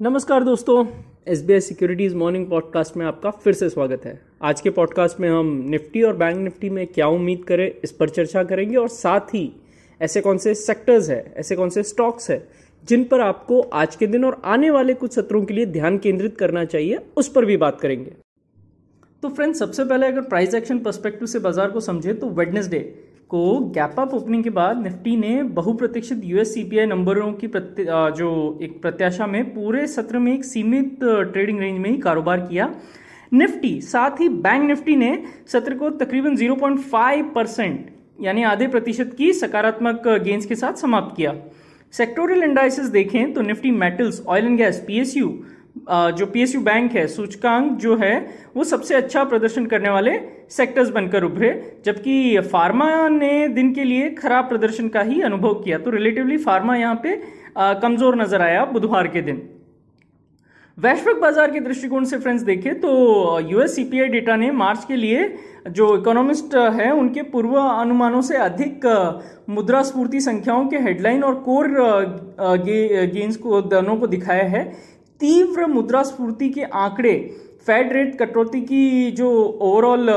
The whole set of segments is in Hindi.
नमस्कार दोस्तों, एसबीआई सिक्योरिटीज़ मॉर्निंग पॉडकास्ट में आपका फिर से स्वागत है। आज के पॉडकास्ट में हम निफ्टी और बैंक निफ्टी में क्या उम्मीद करें इस पर चर्चा करेंगे और साथ ही ऐसे कौन से सेक्टर्स है, ऐसे कौन से स्टॉक्स है जिन पर आपको आज के दिन और आने वाले कुछ सत्रों के लिए ध्यान केंद्रित करना चाहिए, उस पर भी बात करेंगे। तो फ्रेंड्स, सबसे पहले अगर प्राइस एक्शन पर्सपेक्टिव से बाजार को समझे तो वेडनेसडे को गैप अप ओपनिंग के बाद निफ्टी ने बहुप्रतीक्षित यूएस सीपीआई नंबरों की जो एक प्रत्याशा में पूरे सत्र में एक सीमित ट्रेडिंग रेंज में ही कारोबार किया। निफ्टी साथ ही बैंक निफ्टी ने सत्र को तकरीबन 0.5% यानी आधे प्रतिशत की सकारात्मक गेंस के साथ समाप्त किया। सेक्टोरियल इंडाइसेस देखें तो Nifty metals, oil and gas, PSU जो पीएसयू बैंक है, सूचकांक जो है वो सबसे अच्छा प्रदर्शन करने वाले सेक्टर्स बनकर उभरे, जबकि फार्मा ने दिन के लिए खराब प्रदर्शन का ही अनुभव किया। तो रिलेटिवली फार्मा यहाँ पे कमजोर नजर आया बुधवार के दिन। वैश्विक बाजार के दृष्टिकोण से फ्रेंड्स देखें तो यूएस सीपीआई डेटा ने मार्च के लिए जो इकोनॉमिस्ट है उनके पूर्व अनुमानों से अधिक मुद्रास्फीति संख्याओं के हेडलाइन और कोर गेन्स को दोनों को दिखाया है। तीव्र मुद्रास्फीति के आंकड़े फेड रेट कटौती की जो ओवरऑल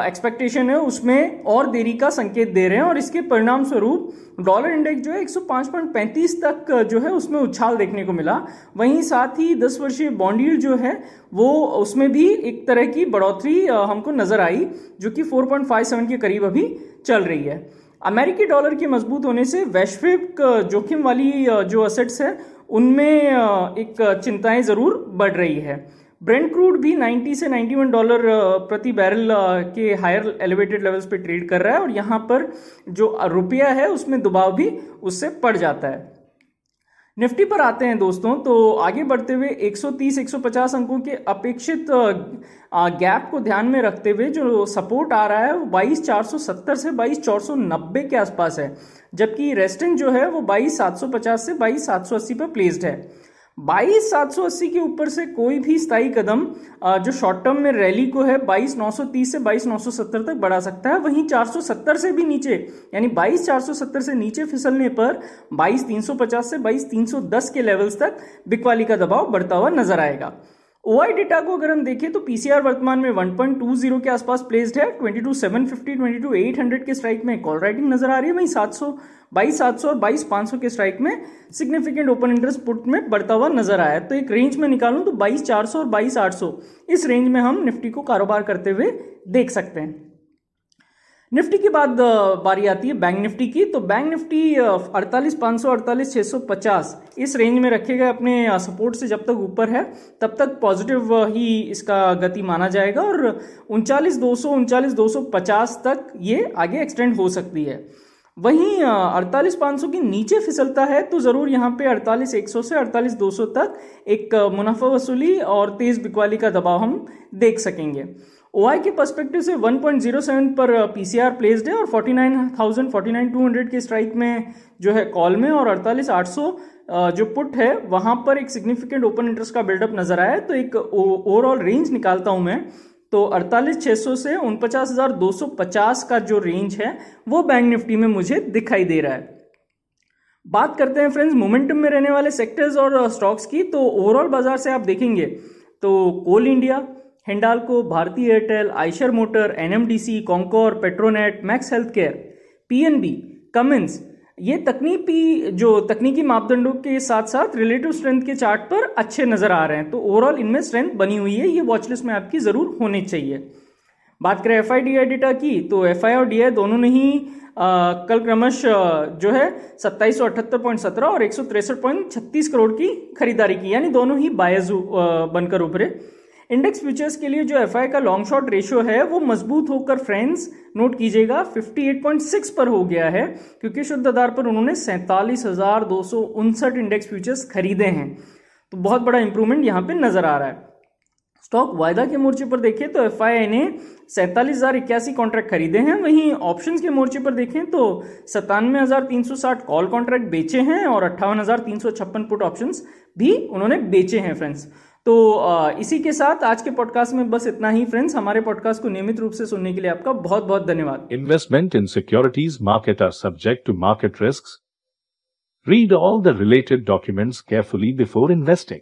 एक्सपेक्टेशन है उसमें और देरी का संकेत दे रहे हैं और इसके परिणाम स्वरूप डॉलर इंडेक्स जो है 105.35 तक जो है उसमें उछाल देखने को मिला। वहीं साथ ही 10 वर्षीय बॉन्ड यील्ड जो है वो उसमें भी एक तरह की बढ़ोतरी हमको नजर आई, जो कि 4.57 के करीब अभी चल रही है। अमेरिकी डॉलर के मजबूत होने से वैश्विक जोखिम वाली जो असेट्स है उनमें एक चिंताएं जरूर बढ़ रही है। ब्रेंट क्रूड भी 90 से $91 प्रति बैरल के हायर एलिवेटेड लेवल्स पे ट्रेड कर रहा है और यहाँ पर जो रुपया है उसमें दबाव भी उससे पड़ जाता है। निफ्टी पर आते हैं दोस्तों, तो आगे बढ़ते हुए 130-150 अंकों के अपेक्षित गैप को ध्यान में रखते हुए जो सपोर्ट आ रहा है वो 22,470 से 22,490 के आसपास है, जबकि रेस्टिंग जो है वो 22,750 से 22,780 पर प्लेस्ड है। 22,780 के ऊपर से कोई भी स्थायी कदम जो शॉर्ट टर्म में रैली को है 22,930 से 22,970 तक बढ़ा सकता है। वहीं 470 से भी नीचे यानी 22,470 से नीचे फिसलने पर 22,350 से 22,310 के लेवल्स तक बिकवाली का दबाव बढ़ता हुआ नजर आएगा। ओआई डेटा को अगर हम देखें तो पीसीआर वर्तमान में 1.20 के आसपास प्लेस्ड है। 22,750, 22,800 के स्ट्राइक में कॉल राइटिंग नजर आ रही है। वहीं 22,700 और 22,500 के स्ट्राइक में सिग्निफिकेंट ओपन इंटरेस्ट पुट में बढ़ता हुआ नजर आया। तो एक रेंज में निकालूं तो 22,400 और 22,800 इस रेंज में हम निफ्टी को कारोबार करते हुए देख सकते हैं। निफ्टी के बाद बारी आती है बैंक निफ्टी की। तो बैंक निफ्टी 48,500, 48,650 इस रेंज में रखेगा अपने सपोर्ट से। जब तक ऊपर है तब तक पॉजिटिव ही इसका गति माना जाएगा और 39,200, 39,250 तक ये आगे एक्सटेंड हो सकती है। वहीं 48,500 के नीचे फिसलता है तो जरूर यहाँ पे 48,100 से 48,200 तक एक मुनाफा वसूली और तेज बिकवाली का दबाव हम देख सकेंगे। ओआई के पर्सपेक्टिव से 1.07 पर पीसीआर प्लेस्ड है और 49,000, 49,200 के स्ट्राइक में जो है कॉल में और 48,800 जो पुट है वहां पर एक सिग्निफिकेंट ओपन इंटरेस्ट का बिल्डअप नजर आया। तो एक ओवरऑल रेंज निकालता हूं मैं तो 48,600 से 49,250 का जो रेंज है वो बैंक निफ्टी में मुझे दिखाई दे रहा है। बात करते हैं फ्रेंड्स मोमेंटम में रहने वाले सेक्टर्स और स्टॉक्स की। तो ओवरऑल बाजार से आप देखेंगे तो Coal India, Hindalco, Bharti Airtel, Eicher Motor, NMDC, Concor, Petronet, Max Health Care, PNB, Cummins, ये तकनीकी मापदंडों के साथ साथ रिलेटिव स्ट्रेंथ के चार्ट पर अच्छे नजर आ रहे हैं। तो ओवरऑल इनमें स्ट्रेंथ बनी हुई है, ये वॉचलिस्ट में आपकी जरूर होनी चाहिए। बात करें एफआई डीआई डेटा की तो एफआई और डीआई दोनों ने ही कल क्रमश जो है 2778.17 और 163.36 करोड़ की खरीदारी की, यानी दोनों ही बायर्स बनकर उभरे। इंडेक्स फ्यूचर्स के लिए जो एफआई का लॉन्ग शॉर्ट रेशियो है वो मजबूत होकर फ्रेंड्स नोट कीजिएगा 58.6 पर हो गया है, क्योंकि शुद्ध आधार पर उन्होंने 47,259 इंडेक्स फ्यूचर्स खरीदे हैं। तो बहुत बड़ा इंप्रूवमेंट यहां पे नजर आ रहा है। स्टॉक वायदा के मोर्चे पर देखें तो एफआई ने 47,081 कॉन्ट्रैक्ट खरीदे हैं। वहीं ऑप्शंस के मोर्चे पर देखें तो 97,360 कॉल कॉन्ट्रैक्ट बेचे हैं और 58,356 पुट ऑप्शंस भी उन्होंने बेचे हैं फ्रेंड्स। तो इसी के साथ आज के पॉडकास्ट में बस इतना ही फ्रेंड्स। हमारे पॉडकास्ट को नियमित रूप से सुनने के लिए आपका बहुत बहुत धन्यवाद। Investment in securities market are subject to market risks. Read all the related documents carefully before investing.